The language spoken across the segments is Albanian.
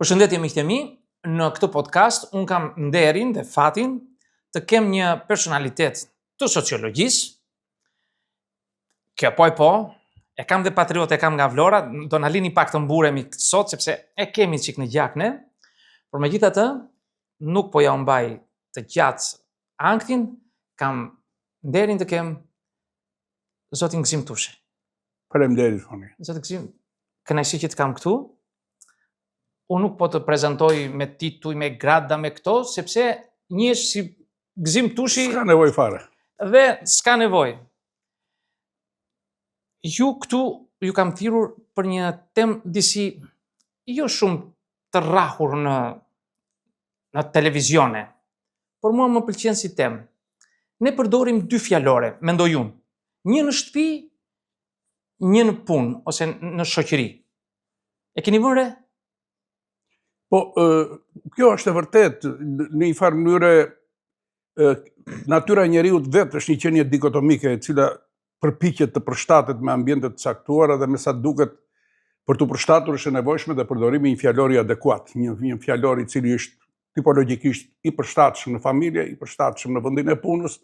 Përshëndetje miqtë e mi, në këtë podcast unë kam nderin dhe fatin të kem një personalitet të sociologjisë. Kjo po, e kam dhe patriot, e kam nga Vlora, do na lini pak të mburemi sot, sepse e kemi çik në gjak ne, por megjithatë nuk po ja mbaj të gjatë anktin, kam nderin të kem zotin Gzim Tushe. Faleminderit, Foni. Zotin Gzim, kënaqësi që të kam këtu. Unë nuk po të prezentoj me tituj, me grada, me këto, sepse njësh si Gzim Tushi... S'ka nevoj fare. Dhe s'ka nevoj. Ju këtu, ju kam thirrur për një temë disi jo shumë të rrahur në televizione, por mua më pëlqen si temë. Ne përdorim dy fjalore, mendoj unë. Një në shtëpi, një në punë, ose në shoqëri. E keni vënë re? Po, kjo është e vërtet, në një farë mënyre, natyra e njeriut vetë është një qenie dikotomike, e cila përpiqet të përshtatet me ambientet të caktuara dhe me sa duket për të përshtatur është e nevojshme dhe përdorimi një fjalori adekuat, një fjalor i cili është tipologjikisht i përshtatshëm në familje, i përshtatshëm në vendin e punës,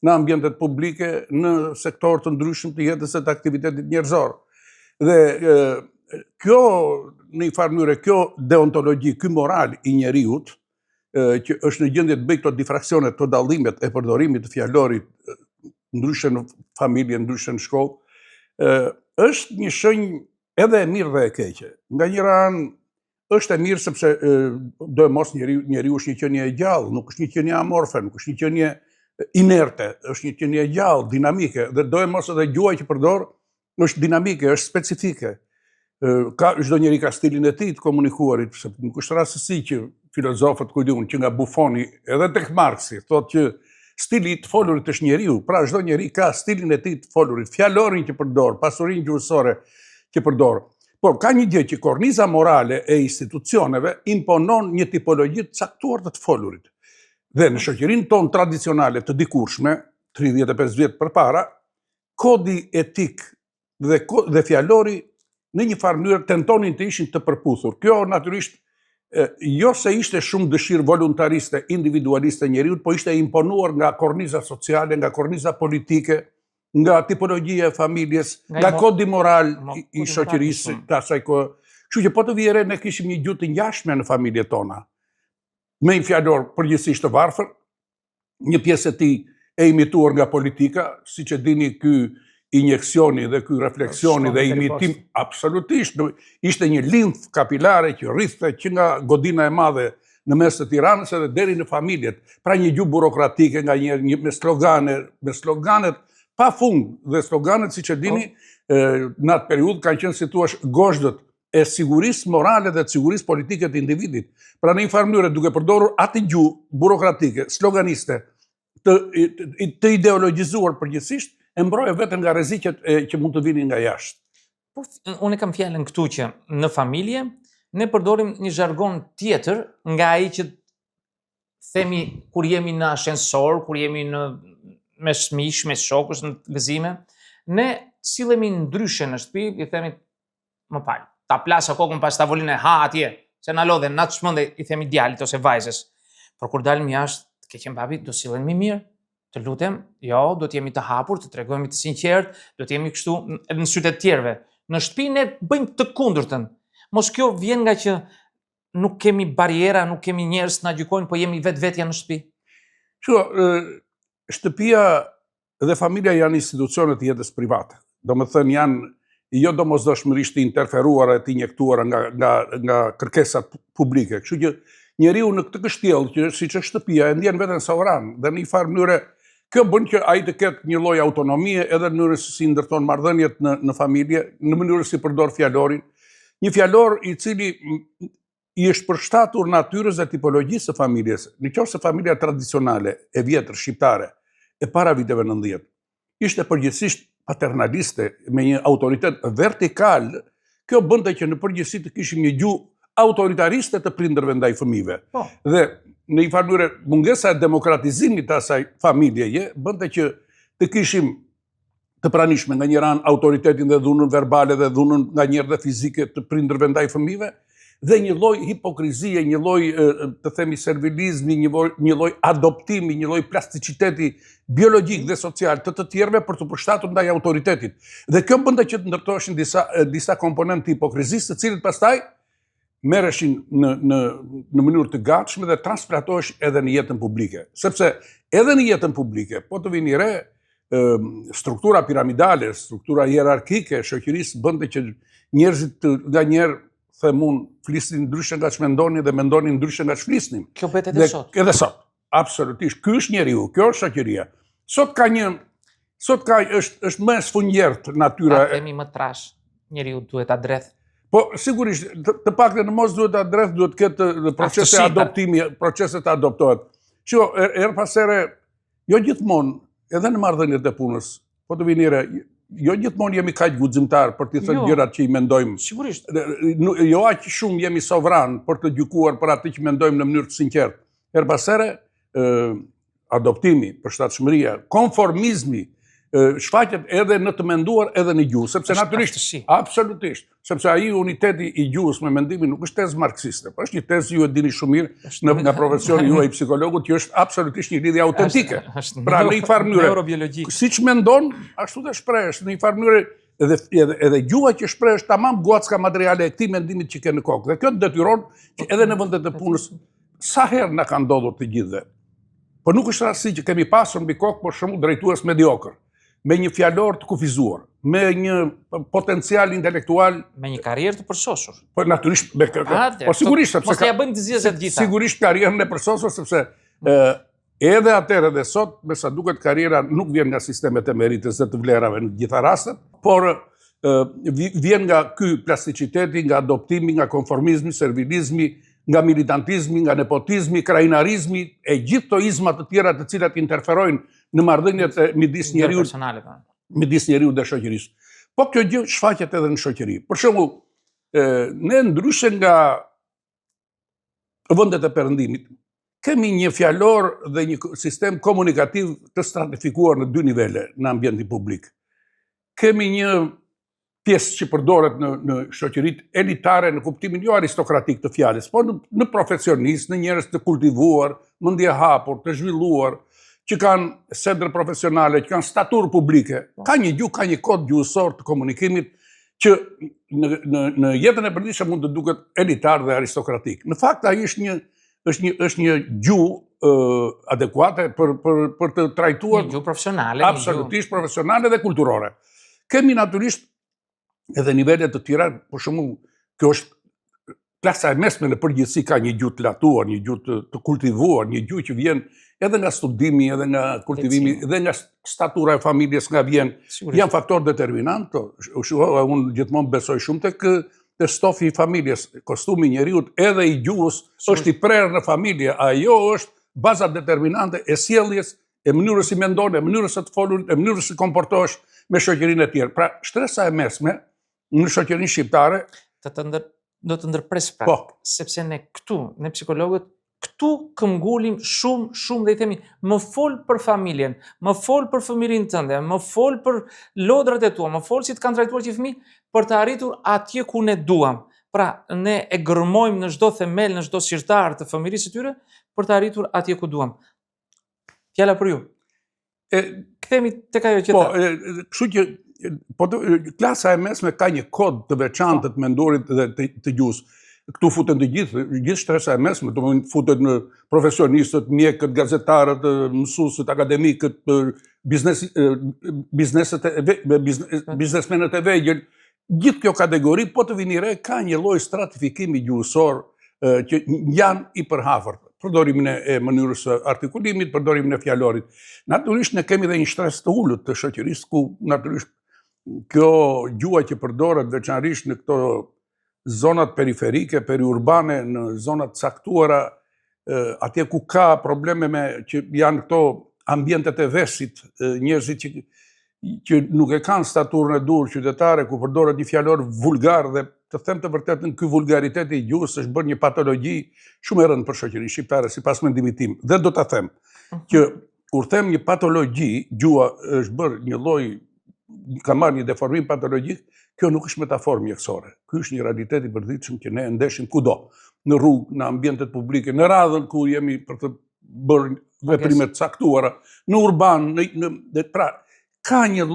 në ambientet publike, në sektor të ndryshëm të jetës e të aktivitetit njerëzor. Dhe kjo, në një farë mënyre, kjo deontologji, ky moral i njeriut, që është në gjendje të bëjë këto difraksionet, këto dallimet e përdorimit të fjalorit, ndryshe në familje, ndryshe në shkollë, është një shenjë edhe e mirë dhe e keqe. Nga njëra anë, është e mirë sepse do e mos njeriu është një qenie e gjallë, nuk është një qenie amorfe, nuk është një qenie inerte, është një qenie e gjallë, dinamike, dhe do e mos edhe gjuhja që përdor është dinamike, është specifike. Çdo njeri ka stilin e tij të komunikuarit, sepse nuk është rastësi që filozofët kujdeun që nga Buffoni edhe tek Marxi thotë që stili i të folurit është njeriu, pra çdo njeri ka stilin e tij të folurit, fjalorin që përdor, pasurinë gjuhësore që përdor. Por ka një gjë që korniza morale e institucioneve imponon një tipologji të caktuar të folurit. Dhe në shoqërinë tonë tradicionale të dikurshme, 35 vjet përpara, kodi etik dhe fjalori në një farë mënyrë tentonin të ishin të përputhur. Kjo natyrisht jo se ishte shumë dëshirë voluntariste, individualiste njeriut, po ishte imponuar nga korniza sociale, nga korniza politike, nga tipologjia e familjes, nga kodi moral i shoqërisë të asaj kohë. Kështu që po të vijere ne kishim një gjuhë të ngjashme në familjet tona. Me një fjalor përgjithsisht të varfër, një pjesë e tij e imituar nga politika, siç e dini ky injeksioni dhe ky refleksioni dhe imitim, absolutisht, ishte një limf kapilare që rrithte që nga godina e madhe në mes të Tiranës edhe deri në familjet. Pra një gjuhë burokratike nga me sloganet pa fund, dhe sloganet, siç e dini, në atë periudhë kanë qenë, si thua, gozhdët e sigurisë morale dhe të sigurisë politike të individit. Pra në një farë mënyrë duke përdorur atë gjuhë burokratike, sloganiste, të ideologjizuar përgjithsisht, e mbroje vetëm nga rreziqet që mund të vinin nga jashtë. Po, unë kam fjalën këtu që në familje ne përdorim një zhargon tjetër nga ai që themi kur jemi në ashensor, kur jemi me fëmijë, me shokësh, në gëzime, ne sillemi ndryshe në shtëpi, i themi më fal, ta plasë kokën pas tavolinë, ha atje, se na lodhen, na çmendë, i themi djalit ose vajzës. Por kur dalim jashtë, të keqen babi, do sillemi mirë. Të lutem, jo, do t'jemi të hapur, të tregojmë të sinqert, do t'jemi kështu në sytë të tjerëve. Në shtëpi ne bëjmë të kundërtën. Mos kjo vjen nga që nuk kemi bariera, nuk kemi njerëz na gjykojnë, po jemi vetvetja në shtëpi. Shtëpia dhe familja janë institucione të jetës private. Domethënë janë jo domosdoshmërisht të interferuara e të injektuara nga kërkesat publike. Kështu që njeriu në këtë kështjellë që siç është shtëpia e ndjen veten sovran dhe në një farë mënyre kjo bën që ai të ketë një lloj autonomie edhe në mënyrën se si ndërton marrëdhëniet në familje, në mënyrën si përdor fjalorin. Një fjalor i cili i është përshtatur natyrës dhe tipologjisë së familjes. Nëse familja tradicionale e vjetër shqiptare e para viteve 90 ishte përgjithsisht paternaliste me një autoritet vertikal, kjo bënte që në përgjithësi të kishim një gjuhë autoritariste të prindërve ndaj fëmijëve. Dhe në një farë mënyrë mungesa e demokratizimit të asaj familjeje bënte që të kishim të pranishme nga njëra anë autoritetin dhe dhunën verbale dhe dhunën nga njerë dhe fizike të prindërve ndaj fëmijëve, dhe një lloj hipokrizie, një lloj të themi servilizmi, një lloj adoptimi, një lloj plasticiteti biologjik dhe social të tjerëve për të përshtatur ndaj autoritetit. Dhe kjo bënte që të ndërtoheshin disa komponentë hipokrizisë, të cilët pastaj merreshin në mënyrë të gatshme dhe transplatoheshin edhe në jetën publike. Sepse edhe në jetën publike, po të vini re, struktura piramidale, struktura hierarkike e shoqërisë bënte që njerëzit nga njerë themun flisnin ndryshe nga që mendonin dhe mendonin ndryshe nga që flisnin. Kjo bëhet edhe sot. Edhe sot, absolutisht. Ky është njeriu, kjo është shoqëria. Sot është më sfunjert natyra. Ta themi më trash, njeriu duhet adreth. Po, sigurisht, të pak dhe në mos duhet adreth, duhet këtë procese adoptimi, proceset adoptohet. Shiko, erë pasere, jo gjithmonë, edhe në marrëdhëniet e punës, po të vinire, jo gjithmonë jemi kaq guximtar për të thënë gjërat që i mendojmë. Sigurisht. Jo aq shumë jemi sovran për të gjykuar për atë që mendojmë në mënyrë të sinqertë. Her pasere, adoptimi, përshtatshmëria, konformizmi, shfaqet edhe në të menduar edhe në gjuhë, sepse natyrisht, absolutisht, sepse ai uniteti i gjuhës me mendimin nuk është tezë marksiste, por është një tezë ju e dini shumë mirë nga profesioni juaj psikologut, që është absolutisht një lidhje autentike. Pra në një farë mënyrë, siç mendon, ashtu të shprehesh, në një farë mënyrë edhe gjuha që shprehesh tamam gocka materiale e këtij mendimit që ke në kokë. Dhe kjo të detyron që edhe në vendet e punës sa herë na ka ndodhur të gjithëve. Po nuk është rasti që kemi pasur mbi kokë për shembull drejtues mediokër, me një fjalor të kufizuar, me një potencial intelektual, me një karrierë të përsosur. Po natyrisht, po sigurisht sepse mos ja bëjmë të zgjedhjet gjitha. Sigurisht karrierën e përsosur sepse edhe atëherë dhe sot, me sa duket karriera nuk vjen nga sistemet e meritës dhe të vlerave në gjitha rastet, por vjen nga ky plasticiteti, nga adoptimi, nga konformizmi, servilizmi, nga militantizmi, nga nepotizmi, krajinarizmi, e gjithë to izma të tjera të cilat interferojnë në marrëdhëniet midis njeriu dhe shoqërisë. Po kjo gjë shfaqet edhe në shoqëri. Për shembull, ne ndryshe nga vendet e perëndimit, kemi një fjalor dhe një sistem komunikativ të stratifikuar në dy nivele në ambientin publik. Kemi një pjesë që përdoret në shoqëritë elitare në kuptimin jo aristokratik të fjalës, por në profesionistë, në njerëz të kultivuar, mendje hapur, të zhvilluar, që kanë sedre profesionale, që kanë staturë publike, ka një gjuhë, ka një kod gjuhësor të komunikimit që në jetën e përditshme mund të duket elitar dhe aristokratik. Në fakt ai është një gjuhë adekuate për të trajtuar një gjuhë profesionale, absolutisht profesionale dhe kulturore. Kemi natyrisht edhe nivele të tjera, për shembull, kjo është klasa e mesme në përgjithësi ka një gjuhë të latuar, një gjuhë të kultivuar, një gjuhë që vjen edhe nga studimi, edhe nga kultivimi, edhe nga statura e familjes nga vjen, janë faktor determinant. Unë gjithmonë besoj shumë te stofi i familjes, kostumi i njeriut edhe i gjuhës është i prerë në familje, ajo është baza determinante e sjelljes, e mënyrës si mendon, e mënyrës së të folurit, e mënyrës si komportohesh me shoqërinë e tjerë. Pra, shtresa e mesme në shoqërinë shqiptare do të ndërpres pra, sepse ne psikologët, këtu këmbgulim shumë dhe i themi, më fol për familjen, më fol për fëmirin tënde, më fol për lodrat e tua, më fol si të kanë trajtuar që fëmijë për të arritur atje ku ne duam. Pra, ne e gërmojmë në çdo themel, në çdo sirtar të fëmirisë së tyre për të arritur atje ku duam. Fjala për ju. Kthehemi tek ajo që kështu që klasa e mesme ka një kod të veçantë të mendorit dhe të gjuhës. Këtu futen të gjithë shtresa e mesme, futen në profesionistët, mjekët, gazetarët, mësuesët, akademikët, biznesmenët e vegjël. Gjithë kjo kategori, po të vini re, ka një lloj stratifikimi gjuhësor që janë i përhapur. Përdorimin e mënyrës së artikulimit, përdorimin e fjalorit. Natyrisht ne kemi edhe një shtres të ulët të shoqërisë ku natyrisht kjo gjuha që përdoret veçanërisht në këto zonat periferike, periurbane, në zonat caktuara, atje ku ka probleme që janë këto ambientet e vesit, njerëzit që nuk e kanë staturën e dur qytetare, ku përdoret një fjalor vulgar dhe të them të vërtetën, ky vulgariteti i gjuhës është bërë një patologji shumë e rëndë për shoqërinë shqiptare, sipas mendimit tim. Dhe do ta them që kur them një patologji, gjuha është bërë një lloj ka marrë një deformim patologjik, kjo nuk është metaforë mjekësore. Ky është një realitet i përditshëm që ne ndeshim kudo, në rrugë, në ambientet publike, në radhën ku jemi për të bërë veprime të caktuara, në urban, pra ka një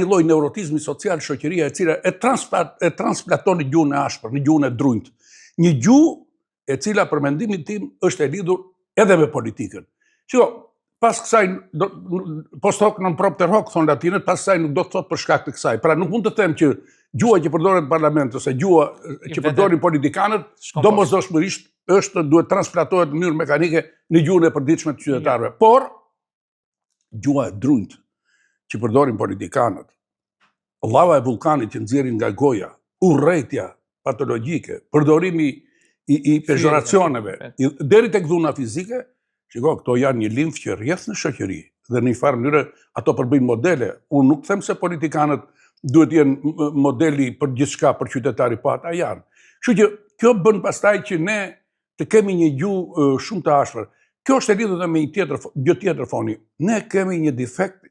lloj neurotizmi social shoqëria e cila e transplanton në gjuhën e ashpër, në gjuhën e drunjtë. Një gjuhë e cila për mendimin tim është e lidhur edhe me politikën. Shiko, pas kësaj, post hoc non propter hoc, thonë latinët, pas kësaj nuk do të thotë për shkak të kësaj. Pra nuk mund të them që gjuha që përdoret në parlament ose gjuha që përdorin politikanët, domosdoshmërisht duhet transplantohet në mënyrë mekanike në gjuhën e përditshme të qytetarëve. Por gjuha e drunjtë që përdorin politikanët, llava e vulkanit që nxjerrin nga goja, urrëtia patologjike, përdorimi i pejoracioneve, deri tek dhuna fizike, shiko, këto janë një limf që rrjedh në shoqëri dhe në një farë mënyrë ato përbëjnë modele. Unë nuk them se politikanët duhet jenë modeli për gjithçka për qytetari, po ata janë. Kështu që kjo bën pastaj që ne të kemi një gjuhë shumë të ashpër. Kjo është e lidhur edhe me një gjë tjetër foni. Ne kemi një defekt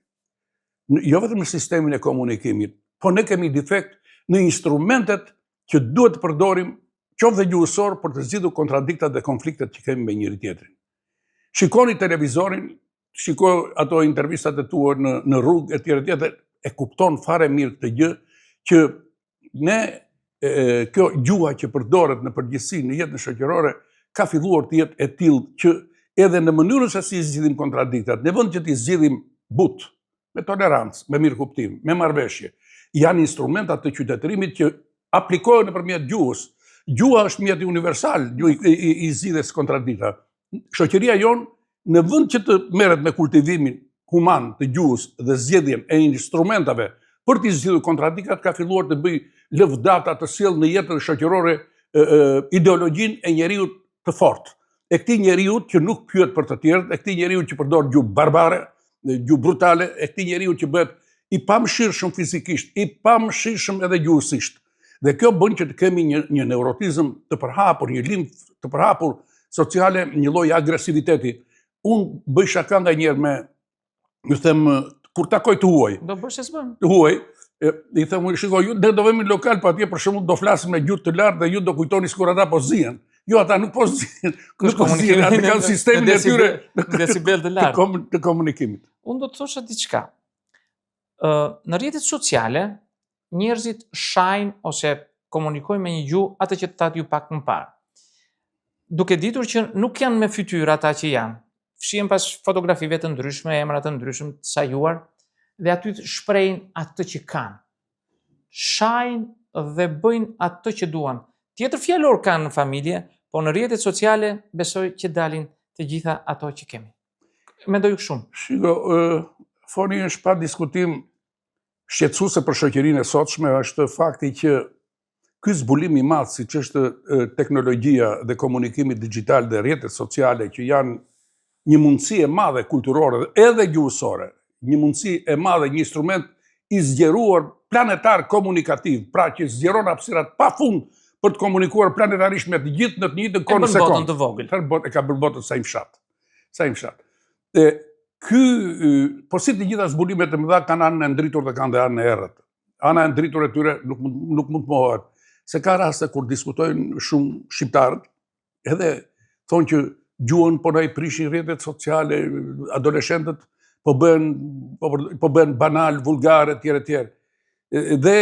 jo vetëm në sistemin e komunikimit, po ne kemi defekt në instrumentet që duhet të përdorim qoftë dhe gjuhësor për të zgjidhur kontradiktat dhe konfliktet që kemi me njëri tjetrin. Shikoni televizorin, shikoj ato intervistat e tua në rrugë e tjera, e kupton fare mirë këtë gjë që ne kjo gjuha që përdoret në përgjithësi në jetën shoqërore ka filluar të jetë e tillë që edhe në mënyrën se si zgjidhim kontradiktat, në vend që t'i zgjidhim but, me tolerancë, me mirëkuptim, me marrëveshje, janë instrumenta të qytetërimit që aplikohen nëpërmjet gjuhës. Gjuha është mjeti universal i zgjidhjes kontradikta. Shoqëria jonë, në vend që të merret me kultivimin human të gjuhës dhe zgjedhjen e instrumentave për të zgjidhur kontradiktat, ka filluar të bëj lëvdata të sjellë në jetën shoqërore ideologjinë e njeriut të fortë. E këtij njeriut që nuk pyet për të tjerët, e këtij njeriut që përdor gjuhë barbare, gjuhë brutale, e këtij njeriut që bëhet i pamëshirshëm fizikisht, i pamëshirshëm edhe gjuhësisht. Dhe kjo bën që të kemi një neurotizëm të përhapur, një limf të përhapur sociale, një lloj agresiviteti. Unë bëj shaka ndonjëherë me, ju them, kur takoj të huaj. Do bësh se s'bën. Të huaj, i them, shikoj, ju ne do vemi në lokal, po atje për shembull do flasim me gjuhë të lartë dhe ju do kujtoni sikur ata po zihen. Jo, ata nuk po zihen. Nuk po zihen, ata kanë sistemin e tyre decibel të lartë të komunikimit. Unë do të thosha diçka. Në rrjetet sociale, njerëzit shajnë ose komunikojnë me një gjuhë atë që thatë ju pak më parë. Duke ditur që nuk janë me fytyrë ata që janë. Fshihen pas fotografive të ndryshme, emra të ndryshëm të sajuar, dhe aty shprehin atë që kanë. Shajnë dhe bëjnë atë që duan. Tjetër fjalor kanë në familje, po në rrjetet sociale besoj që dalin të gjitha ato që kemi. Mendoj shumë. Shiko, foni është pa diskutim shqetësuese për shoqërinë e sotshme është fakti që ky zbulim i madh siç është teknologjia dhe komunikimi digital dhe rrjetet sociale që janë një mundësi e madhe kulturore edhe gjuhësore, një mundësi e madhe, një instrument i zgjeruar planetar komunikativ, pra që zgjeron hapësirat pafund për të komunikuar planetarisht me të gjithë në të njëjtën kohë në sekondë. Botën të vogël. E ka bërë botën sa i fshat. Sa i fshat. Po si të gjitha zbulimet e mëdha kanë anën e ndritur dhe kanë dhe anën e errët. Ana e ndritur e tyre nuk mund të mohohet. Se ka raste kur diskutojnë shumë shqiptarët, edhe thonë që gjuhën po na i prishin rrjetet sociale, adoleshentët po bën banal, vulgar etj. Dhe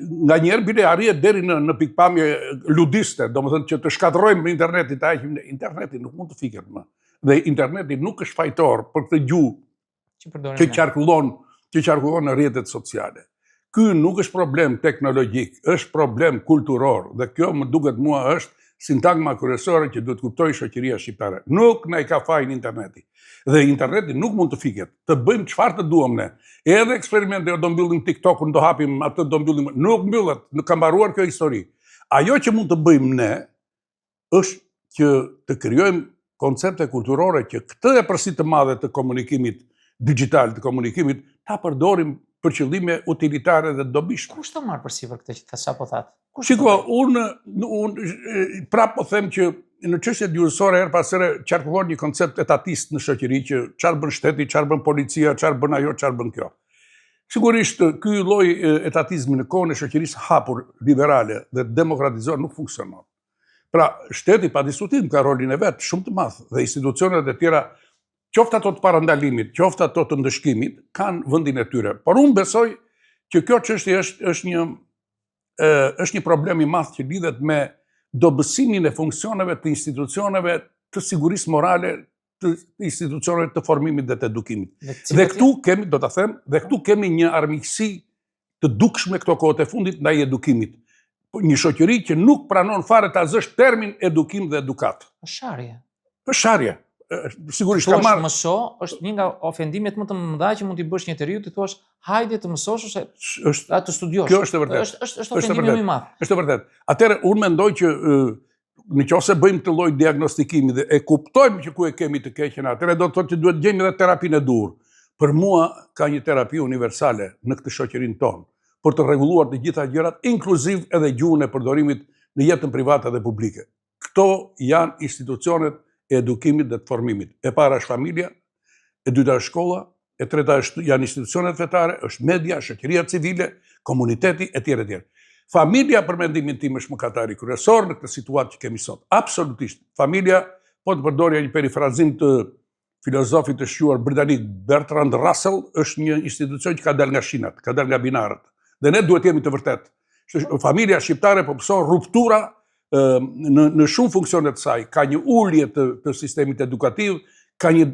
nganjëherë bile arrihet deri në pikpamje ludiste, domethënë që të shkatërrojmë internetin, të heqim interneti nuk mund të fiket më. Dhe interneti nuk është fajtor për këtë gjuhë që qarkullon në rrjetet sociale. Ky nuk është problem teknologjik, është problem kulturor dhe kjo më duket mua është sintagma kryesore që duhet kuptojë shoqëria shqiptare. Nuk na i ka fajin interneti. Dhe interneti nuk mund të fiket. Të bëjmë çfarë të duam ne. Edhe eksperimente do mbyllim TikTokun, do hapim atë, do mbyllim, nuk mbyllet, nuk ka mbaruar kjo histori. Ajo që mund të bëjmë ne është që të krijojmë koncepte kulturore që këtë e përsi të madhe të komunikimit digital, të komunikimit, ta përdorim për qëllime utilitare dhe dobishme. Kush të marrë përsipër këtë që sapo thatë? Shiko, unë prapë po them që në çështjet gjuhësore her pas here qarkullon një koncept etatist në shoqëri që çfarë bën shteti, çfarë bën policia, çfarë bën ajo, çfarë bën kjo. Sigurisht, ky lloj etatizmi në kohën e shoqërisë hapur, liberale dhe demokratizuar nuk funksionon. Pra, shteti pa diskutim ka rolin e vet shumë të madh dhe institucionet e tjera, qoftë ato të parandalimit, qoftë ato të ndëshkimit, kanë vendin e tyre. Por unë besoj që kjo çështje është një problem i madh që lidhet me dobësimin e funksioneve të institucioneve të sigurisë morale, të institucioneve të formimit dhe të edukimit. Dhe këtu kemi, do ta them, dhe këtu kemi një armiqësi të dukshme këto kohët e fundit ndaj edukimit. Një shoqëri që nuk pranon fare ta zësh termin edukim dhe edukat. Sharje. Sharje. Sigurisht ka marrë. Mëso është një nga ofendimet më të mëdha që mund t'i bësh një njeriu, ti thua hajde të mësosh ose të studiosh. Kjo është e vërtetë. Është ofendim më i madh. Është e vërtetë. Atëherë unë mendoj që nëse bëjmë të lloj diagnostikimi dhe e kuptojmë që ku e kemi të keqen, atëherë do të thotë që duhet gjejmë edhe terapinë e dur. Për mua ka një terapi universale në këtë shoqërinë tonë për të rregulluar të gjitha gjërat, inkluziv edhe gjuhën e përdorimit në jetën private dhe publike. Këto janë institucionet e edukimit dhe të formimit. E para është familja, e dyta është shkolla, e treta janë institucionet fetare, është media, shoqëria civile, komuniteti etj. Familja për mendimin tim është mëkatari kryesor në këtë situatë që kemi sot. Absolutisht. Familja, po të përdorja një perifrazim të filozofit të shquar britanik Bertrand Russell, është një institucion që ka dal nga shinat, ka dal nga binarët. Dhe ne duhet jemi të vërtet. Familja shqiptare po mëson ruptura në shumë funksionet saj. Ka një ulje të sistemit edukativ, ka një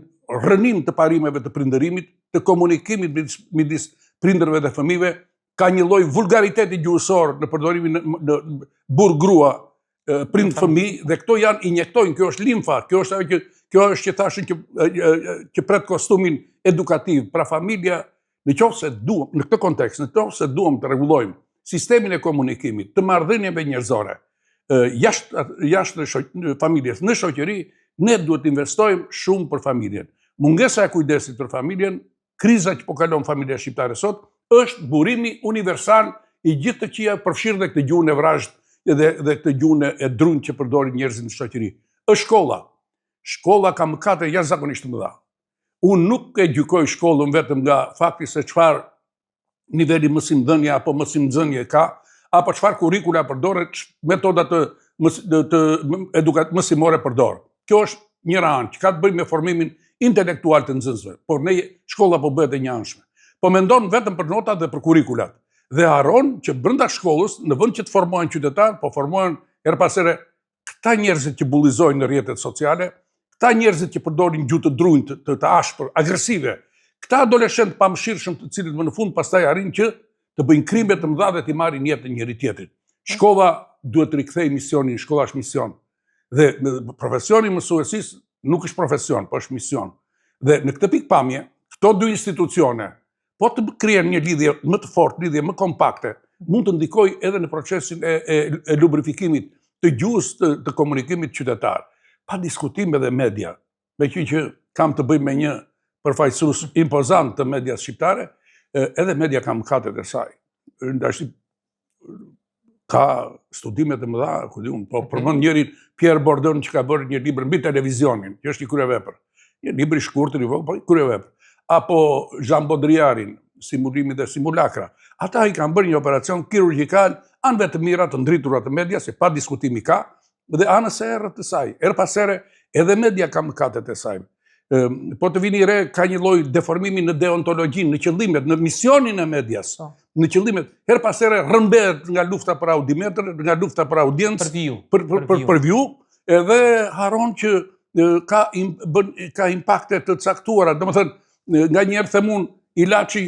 rënim të parimeve të prindërimit, të komunikimit midis prindërve dhe fëmijëve, ka një lloj vulgariteti gjuhësor në përdorimin në burr grua, prind fëmijë, dhe këto janë injektojnë, kjo është limfa, kjo është që thashën që pret kostumin edukativ. Pra familja, në këtë kontekst, në qoftë se duam të rregullojmë sistemin e komunikimit, të marrëdhënieve njerëzore, jashtë familjes, në shoqëri, ne duhet të investojmë shumë për familjen. Mungesa e kujdesit për familjen, kriza që po kalon familja shqiptare sot, është burimi universal i gjithë të qia, përfshirë dhe këtë gjuhën e vrazhd dhe këtë gjuhën e drunjë që përdorin njerëzit në shoqëri. Është shkolla. Shkolla ka mëkate jashtëzakonisht të mëdha. Unë nuk e gjykoj shkollën vetëm nga fakti se çfarë niveli mësimdhënie apo mësimnxënie ka, apo çfarë kurrikula përdoret, metodat mësimore përdor. Kjo është njëra anë që ka të bëjë me formimin intelektual të nxënësve, por ne shkolla po bëhet e njëanshme. Po mendon vetëm për notat dhe për kurrikulat. Dhe harron që brenda shkollës, në vend që të formohen qytetar, po formohen her pas here këta njerëzit që bullizojnë në rrjetet sociale, këta njerëzit që përdorin gjuhë të drunjtë, të ashpër, agresive, këta adoleshentë pamëshirshëm të cilët më në fund pastaj arrin që të bëjnë krime të mëdha dhe të marrin jetën njëri tjetrit. Shkolla duhet të rikthejë misionin, shkolla është mision. Dhe profesioni mësuesis nuk është profesion, po është mision. Dhe në këtë pikpamje, këto dy institucione, po të krijen një lidhje më të fortë, lidhje më kompakte, mund të ndikojë edhe në procesin e lubrifikimit të gjuhës të komunikimit qytetar. Pa diskutim edhe media, me që kam të bëj me një përfaqësues impozant të medias shqiptare, edhe media ka mëkatet e saj. Ka studimet e mëdha, po përmend njërin Pierre Bourdieu që ka bërë një libër mbi televizionin, që është një kryevepër. Një libër i shkurtër, po kryevepër. Apo Jean Baudrillardin, Simulimi dhe simulakra. Ata i kanë bërë një operacion kirurgjikal, anëve të mira të ndritura të media, se pa diskutimi ka, dhe anës e erët të saj. Erë pas ere, edhe media ka mëkatet e saj. Po të vini re, ka një lloj deformimi në deontologjinë, në qëllimet, në misionin e medias. Në qëllimet, herë pas ere rrëmbehet nga lufta për audimetër, nga lufta për audiencë, për view, edhe haron që ka impakte të caktuara. Domethënë, nga njerë themun, ilaçi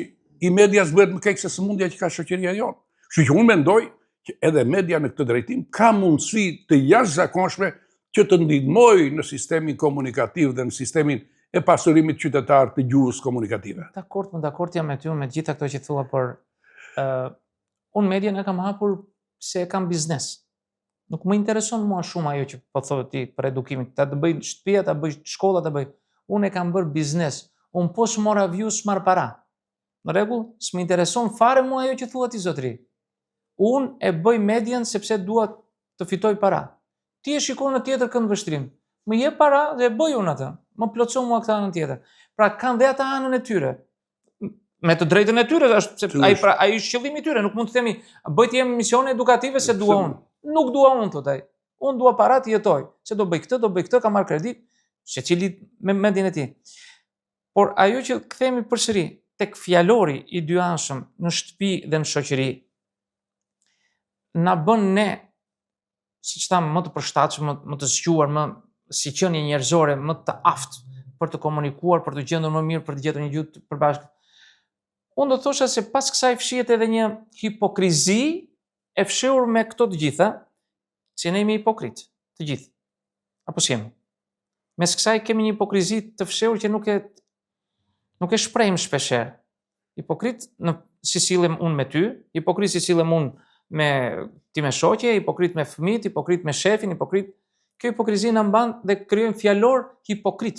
i medias bëhet më keq se sëmundja që ka shoqëria jonë. Kështu që unë mendoj që edhe media në këtë drejtim ka mundësi të jashtëzakonshme që të ndihmojë në sistemin komunikativ dhe në sistemin e pasurimit qytetar të gjuhës komunikative. Dakord jam me ty me gjitha këto që thua, por unë median e kam hapur se e kam biznes. Nuk më intereson mua shumë ajo që po thotë ti për edukimin, ta të bëj shtëpia, ta bëj shkolla, ta bëj. Unë e kam bërë biznes. Unë po s'mora view, s'marr para. Në rregull, s'më intereson fare mua ajo që thua ti zotri. Unë e bëj median sepse dua të fitoj para. Ti e shikon në tjetër kënd vështrim. Më jep para dhe e bëj unë atë. Më plotson mua këtë anën tjetër. Pra kanë dhe ata anën e tyre. Me të drejtën e tyre, ai është qëllimi i tyre, nuk mund të themi bëj ti misione edukative se dua unë. Nuk dua unë, thot ai. Unë dua para të jetoj, se do bëj këtë, ka marrë kredi, secili me mendjen e tij. Por ajo që kthehemi përsëri tek fjalori i dyanshëm në shtëpi dhe në shoqëri, na bën ne, siç tham, më të përshtatshëm, më të zgjuar, më si qenie njerëzore, më të aftë për të komunikuar, për të gjendur më mirë, për të gjetur një gjuhë të përbashkët. Unë do të thosha se pas kësaj fshihet edhe një hipokrizi e fshehur me këto të gjitha, që ne jemi hipokrit, të gjithë. Apo s'jemi? Mes kësaj kemi një hipokrizi të fshehur që nuk e shprehim shpeshherë. Hipokrit si sillem unë me ty, hipokrit si sillem unë me ti me shoqe, hipokrit me fëmijët, hipokrit me shefin, hipokrit. Kjo hipokrizi na mban dhe krijojmë fjalor hipokrit.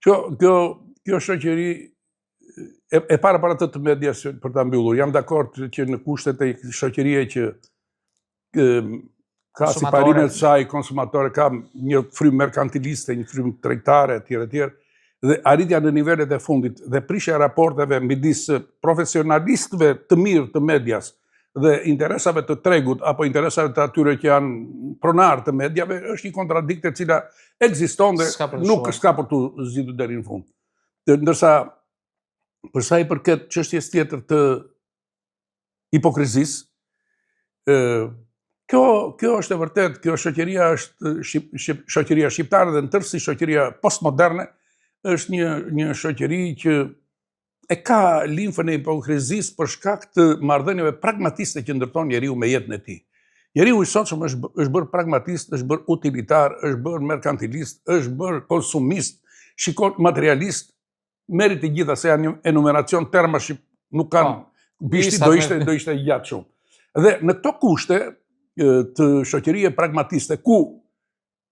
Kjo shoqëri e para të medias për ta mbyllur. Jam dakord që në kushtet e shoqërie që ka si parimet saj konsumatore, ka një frymë merkantiliste, një frymë tregtare, etj. Dhe arritja në nivelet e fundit dhe prishja e raporteve midis profesionalistëve të mirë të medias dhe interesave të tregut apo interesave të atyre që janë pronar të mediave është një kontradiktë e cila ekziston dhe nuk s'ka për të zgjidhur deri në fund. Ndërsa për sa i përket çështjes tjetër të hipokrizisë, kjo është e vërtet, kjo shoqëria është shoqëria shqiptare dhe në tërësi shoqëria postmoderne është një shoqëri që e ka limfën e hipokrizisë për shkak të marrëdhënieve pragmatiste që ndërton njeriu me jetën e tij. Njeriu i sotshëm është bërë pragmatist, është bërë utilitar, është bërë merkantilist, është bërë konsumist, shikon materialist, merri të gjitha se janë enumeracion termash që nuk kanë bishti do ishte gjatë shumë. Dhe në këto kushte të shoqërie pragmatiste ku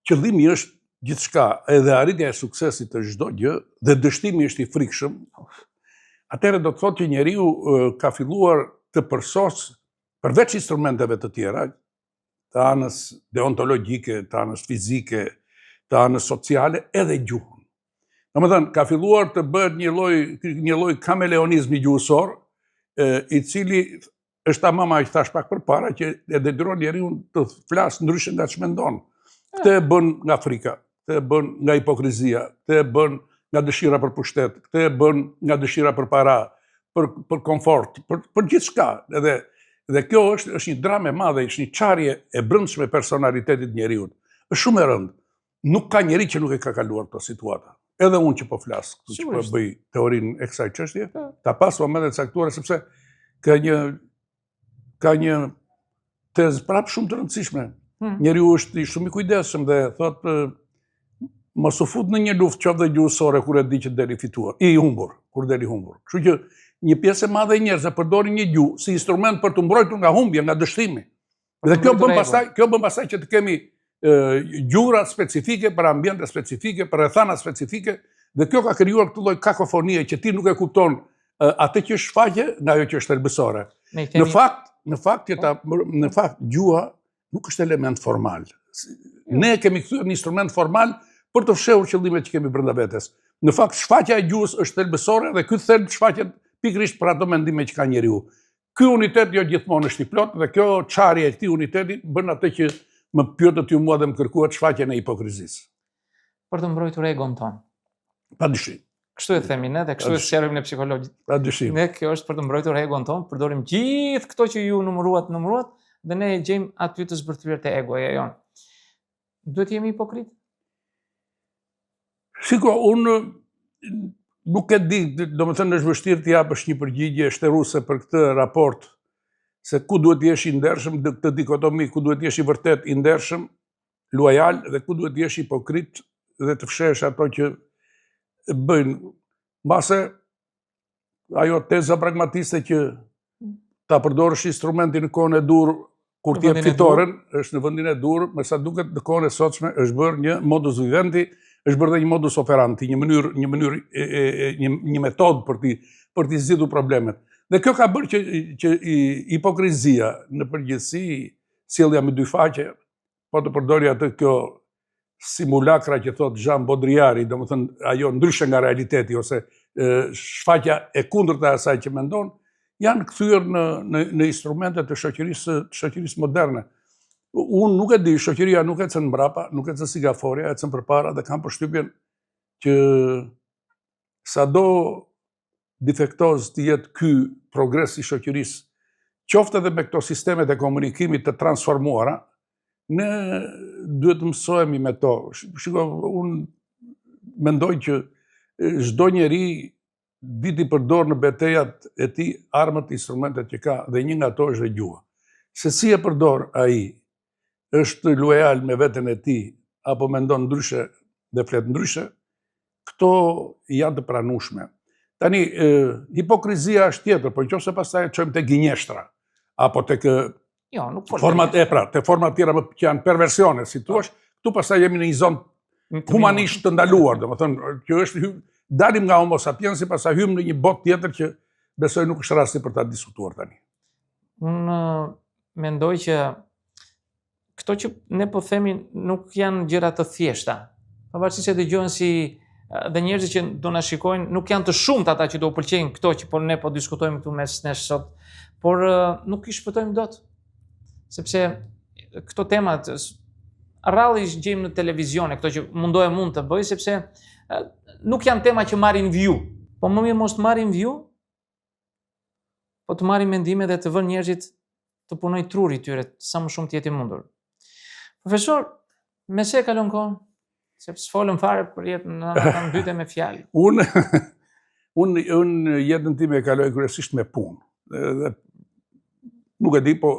qëllimi është gjithçka, edhe arritja e suksesit të çdo gjë dhe dështimi është i frikshëm, atëherë do të thotë që njeriu ka filluar të përsosë përveç instrumenteve të tjera, të anës deontologjike, të anës fizike, të anës sociale, edhe gjuhën. Domethënë, ka filluar të bëhet një lloj kameleonizmi gjuhësor, i cili është tamam që thash pak përpara që e detyron njeriu të flasë ndryshe nga ç'mendon mendon. Këtë e bën nga frika, këtë e bën nga hipokrizia, këtë e bën nga dëshira për pushtet, këtë e bën nga dëshira për para, për komfort, për gjithçka. Dhe kjo është një dramë e madhe, është një çarje e brendshme e personalitetit njeriu. Është shumë e rëndë. Nuk ka njeri që nuk e ka kaluar këto situata. Edhe unë që po flas, që po bëj teorinë e kësaj çështje, ta pas momente të caktuara sepse ka një tezë prapë shumë të rëndësishme. Njeriu është shumë i kujdesshëm dhe thotë mos u fut në një luftë qoftë dhe gjuhësore kur e di që deli fituar, kur deli humbur. Kështu që një pjesë e madhe e njerëzve përdorin një gjuhë si instrument për të mbrojtur nga humbja, nga dështimi. Dhe kjo bën pastaj që të kemi gjura specifike për ambiente specifike, për rrethana specifike, dhe kjo ka krijuar këtë lloj kakofonie që ti nuk e kupton atë që është shfaqje nga ajo që është thelbësore. Në fakt gjuha nuk është element formal. Ne kemi kthyer një instrument formal për të fshehur qëllimet që kemi brenda vetes. Në fakt shfaqja e gjuhës është thelbësore dhe ky thelb shfaqet pikërisht për ato mendime që ka njeriu. Ky unitet jo gjithmonë është i plot dhe kjo çarje e këtij uniteti bën atë që më pyetët ju mua dhe më kërkuat shfaqjen e hipokrizisë. Për të mbrojtur egon ton. Padyshim. Kështu e themi ne dhe kështu e sqarojmë ne psikologjit. Padyshim. Ne kjo është për të mbrojtur egon ton, përdorim gjithë këto që ju numëruat dhe ne e gjejmë aty të zbërthyer te egoja jon. Duhet jemi hipokrit? Shiko, unë nuk e di, domethënë është vështirë të japësh një përgjigje shtërruese për këtë raport, se ku duhet jesh i ndershëm, këtë dikotomi, ku duhet jesh i vërtet i ndershëm, luajal, dhe ku duhet jesh hipokrit dhe të fshesh ato që bëjnë. Mbase, ajo teza pragmatiste që ta përdorësh instrumentin në kohën e dur kur t'jep fitoren, është në vendin e dur, me sa duket në kohën e sotshme është bërë një modus vivendi, është bërë dhe një modus operandi, një metodë për t'i zgjidhur problemet. Dhe kjo ka bërë që hipokrizia në përgjithësi, sjellja me dy faqe, po të përdori atë kjo simulakra që thot Jean Baudrillard, domethënë ajo ndryshe nga realiteti ose shfaqja e kundërta e asaj që mendon, janë kthyer në instrumente të shoqërisë moderne. Unë nuk e di, shoqëria nuk ecën mbrapa, nuk ecën si gaforja, ecën përpara dhe kam përshtypjen që sado defektoz të jetë ky progres i shoqërisë, qoftë edhe me këto sistemet e komunikimit të transformuara, ne duhet të mësohemi me to. Shiko, unë mendoj që çdo njeri diti përdor në betejat e tij armët, instrumentet që ka, dhe një nga ato është dhe gjuha. Se si e përdor ai, është lojal me veten e tij apo mendon ndryshe dhe flet ndryshe, këto janë të pranueshme. Tani, hipokrizia është tjetër, por nëse pastaj çojmë te gënjeshtra apo tek format te forma tjera që janë perversione, si thua, këtu pastaj jemi në një zonë humanisht të ndaluar, domethënë që është dalim nga Homo sapiensi, pastaj hym në një botë tjetër që besoj nuk është rasti për ta diskutuar tani. Unë mendoj që këto që ne po themi nuk janë gjëra të thjeshta. Pavarësisht se dëgjojnë si dhe njerëzit që do na shikojnë nuk janë të shumtë ata që do u pëlqejnë këto që ne po diskutojmë këtu mes nesh sot, por nuk i shpëtojmë dot. Sepse këto temat rrallisht gjejmë në televizione, këto që mund të bëj, sepse nuk janë tema që marrin view. Po më mirë mos të marrin view, po të marrin mendime dhe të vënë njerëzit të punojnë truri tyre, sa më shumë të jetë i mundur. Profesor, me se kalon kohën? Sepse folëm fare për jetën në mbyte me fjalë. Unë jetën time e kaloj kryesisht me punë. Dhe nuk e di, po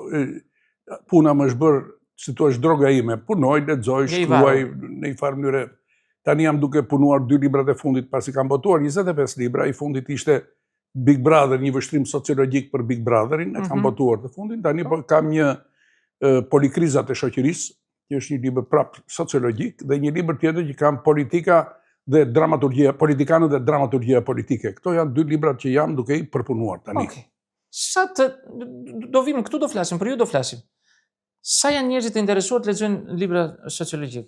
puna më është bërë, si thua, droga ime. Punoj, lexoj, shkruaj në një farë mënyrë. Tani jam duke punuar 2 librat e fundit, pasi kam botuar 25 libra. I fundit ishte Big Brother, një vështrim sociologjik për Big Brotherin, e kam botuar të fundin. Tani kam një Polikrizat e shoqërisë, që është një libër prapë sociologjik, dhe një libër tjetër që kam Politika dhe dramaturgjia, Politikanët dhe dramaturgjia politike. Këto janë 2 librat që jam duke i përpunuar tani. Sa do vim këtu do flasim, për ju do flasim. Sa janë njerëzit të interesuar të lexojnë libra sociologjik?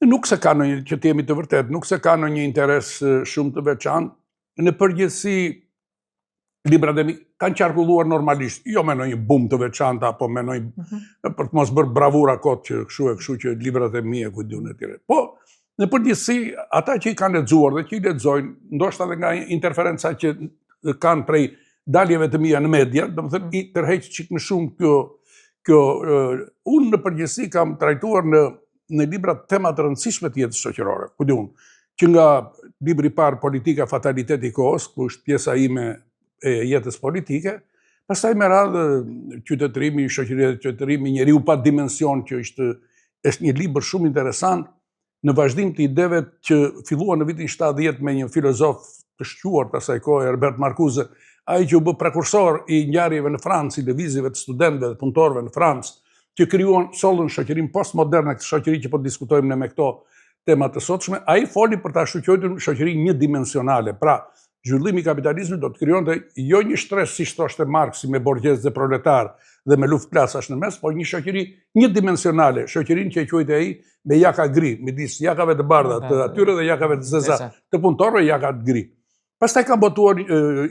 Nuk se ka ndonjë, që të jemi të vërtet, nuk se ka ndonjë interes shumë të veçantë. Në përgjithësi librat e mi kanë qarkulluar normalisht, jo me ndonjë bum të veçantë apo me ndonjë për të mos bërë bravura kot që kështu që librat e mi e kujtun e tjere. Po, në përgjithësi, ata që i kanë lexuar dhe që i lexojnë, ndoshta edhe nga interferenca që kanë prej daljeve të mia në media, domethënë i tërheq çik më shumë kjo unë në përgjithësi kam trajtuar në libra tema të rëndësishme të jetës shoqërore. Ku diun, që nga libri i parë Politika fataliteti i kohës, ku është pjesa ime e jetës politike, pastaj me radhë qytetërimi, shoqëria, qytetërimi, njeriu pa dimension, që është një libër shumë interesant në vazhdim të ideve që filluan në vitin 70 me një filozof të shquar të asaj kohe, Herbert Marcuse, ai që u bë prekursor i ngjarjeve në Francë, i lëvizjeve të studentëve dhe punëtorëve në Francë, që krijuan sollën shoqërinë postmoderne, këtë shoqëri që po diskutojmë ne me këto tema të sotshme. Ai foli për ta shoqëruar shoqërinë një-dimensionale. Pra, zhvillimi i kapitalizmit do të krijonte jo një shtres siç thoshte Marksi me borgjes dhe proletar dhe me luftë klasash në mes, por një shoqëri një-dimensionale, shoqërinë që e quajte ai me jaka gri, midis jakave të bardha të atyre dhe jakave të zeza të punëtorëve, jaka të gri. Pastaj kanë botuar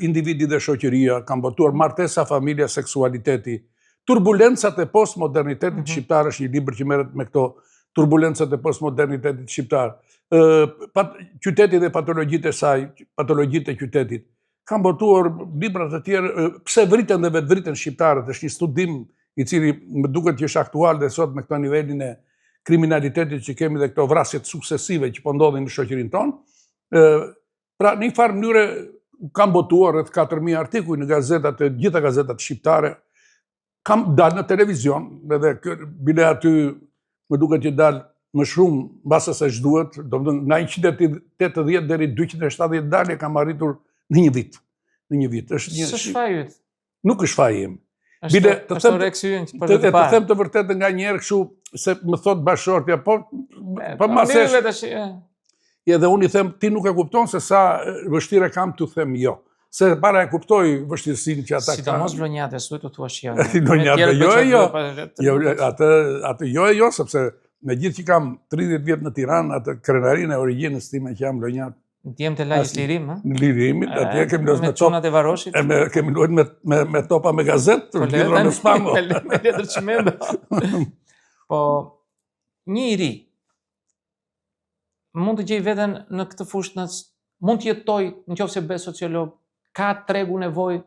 individi dhe shoqëria, kanë botuar martesa, familja, seksualiteti, turbulencat e postmodernitetit shqiptar, është një libër që merret me këto turbulencat e postmodernitetit shqiptar. Qyteti dhe patologjitë e saj, patologjitë e qytetit. Kanë botuar libra të tjerë, pse vriten dhe vetvriten shqiptarët, është një studim i cili më duket që është aktual dhe sot me këto nivelin e kriminalitetit që kemi dhe këto vrasjet suksesive që po ndodhin në shoqërinë tonë. Pra, në një farë mënyre kanë botuar rreth 4000 artikuj në gazetat, gjitha gazetat shqiptare, kam dalë në televizion, edhe bile aty më duket që dalë më shumë mbase se ç'duhet, domethënë nga 180 deri 270 dalje kam arritur në një vit. Në një vit. S'është faji yt. Nuk është faji im. Bile të them të vërtetë nga një herë kështu se më thot bashortja, po masesh. Edhe unë i them, ti nuk e kupton se sa vështirë kam t'u them jo. Se para e kuptoj vështirësinë që ata kanë. Sidomos vlonjate, s'duhet të thuash jo. Vlonjate jo, atë jo, sepse me gjithë që kam 30 vjet në Tiranë, atë krenarinë e origjinës time që jam lonjat. Ndjem të lajës Lirim, ha? Në Lirimit, atje kemi luajtur me çunat e Varoshit. Kemi luajtur me topa me gazetë, libra me spamë. Me letër çmendo. Po një i ri mund të gjej veten në këtë fushë, mund të jetoj nëse bëj sociolog, ka tregu nevojë,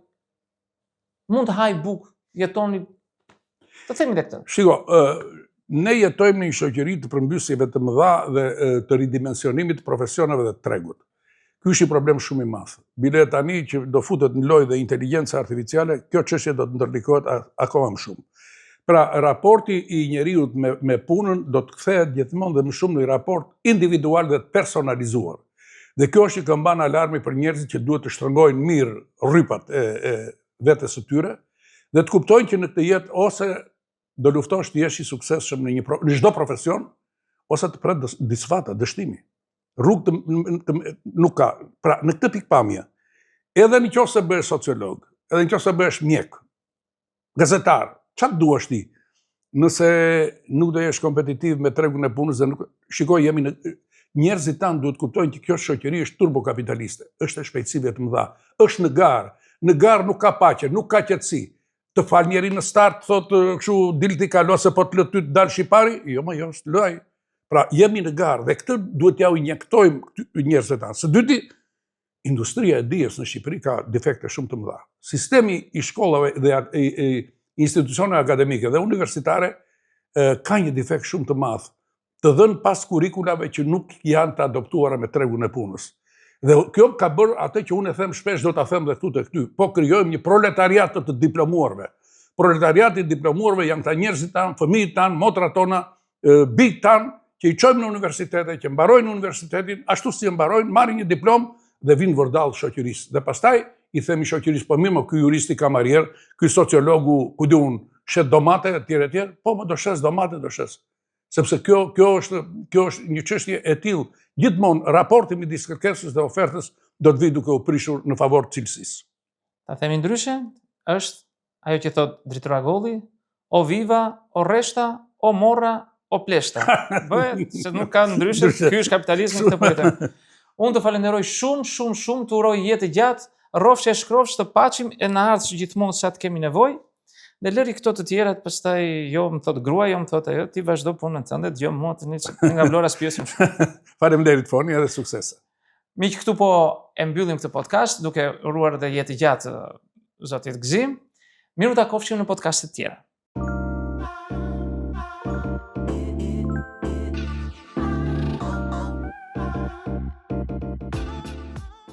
mund të haj bukë, jetoni, të themi dhe këtë. Shiko, ne jetojmë në një shoqëri të përmbysjeve të mëdha dhe të ridimensionimit të profesioneve dhe të tregut. Ky është një problem shumë i madh. Bile tani që do futet në lojë dhe inteligjenca artificiale, kjo çështje do të ndërlikohet akoma më shumë. Pra, raporti i njeriut me punën do të kthehet gjithmonë dhe më shumë në një raport individual dhe personalizuar. Dhe kjo është që këmban alarmi për njerëzit që duhet të shtrëngojnë mirë rrypat e vetes së tyre dhe të kuptojnë që në këtë jetë ose do luftosh të jesh i suksesshëm në çdo profesion, ose të pret disfata, dështimi. Rrugë nuk ka. Pra, në këtë pikpamje, edhe nëse bëhesh sociolog, edhe nëse bëhesh mjek, gazetar, çfarë duash ti? Nëse nuk do jesh kompetitiv me tregun e punës dhe nuk shikoj njerëzit tanë duhet kuptojnë që kjo shoqëri është turbokapitaliste, është e shpejtësive të mëdha, është në garë. Në garë nuk ka paqe, nuk ka qetësi. Të fal njeri në start, thotë kështu dilti kalo se po të lë ty të dalë shqipari, jo, luaj. Pra, jemi në garë dhe këtë duhet ja u injektojmë njerëzve tanë. Së dyti, industria e dijes në Shqipëri ka defekte shumë të mëdha. Sistemi i shkollave dhe institucione akademike dhe universitare ka një defekt shumë të madh, të dhënë pas kurikulave që nuk janë të adoptuara me tregun e punës. Dhe kjo ka bërë atë që unë e them shpesh, do ta them dhe këtu te këty, po krijojmë një proletariat të diplomuarve. Proletariati i diplomuarve janë këta njerëzit tanë, fëmijët tanë, motrat tona, bijtë tanë, që i çojmë në universitete, që mbarojnë universitetin, ashtu si e mbarojnë, marrin një diplomë dhe vinë vërdall shoqërisë. Dhe pastaj i themi shoqërisë, po mirë, ky juristi kamarier, ky sociologu, ku di unë, shet domate etj, po më do shes domate, do shes. Sepse kjo është një çështje e tillë, gjithmonë raporti midis kërkesës dhe ofertës do të vijë duke u prishur në favor të cilësisë. Ta themi ndryshe, është ajo që thot Dritura Golli, o viva, o rreshta, o morra, o pleshta. Bëhet se nuk ka ndryshe, ky është kapitalizmi këtë po jetojmë. Unë të falenderoj shumë, të uroj jetë gjatë, rrofsh e shkrofsh të paqim e në ardhsh gjithmonë sa të kemi nevojë. Dhe lëri këto të tjerat, pastaj jo më thot gruaja, jo më thot ajo, ti vazhdo punën tënde, dëgjoj mua tani nga Vlora spiosim shumë. Faleminderit Foni, edhe suksese. Miq, këtu po e mbyllim këtë podcast, duke uruar dhe jetë gjatë zotit Gzim. Miru takofshim në podcastet tjera.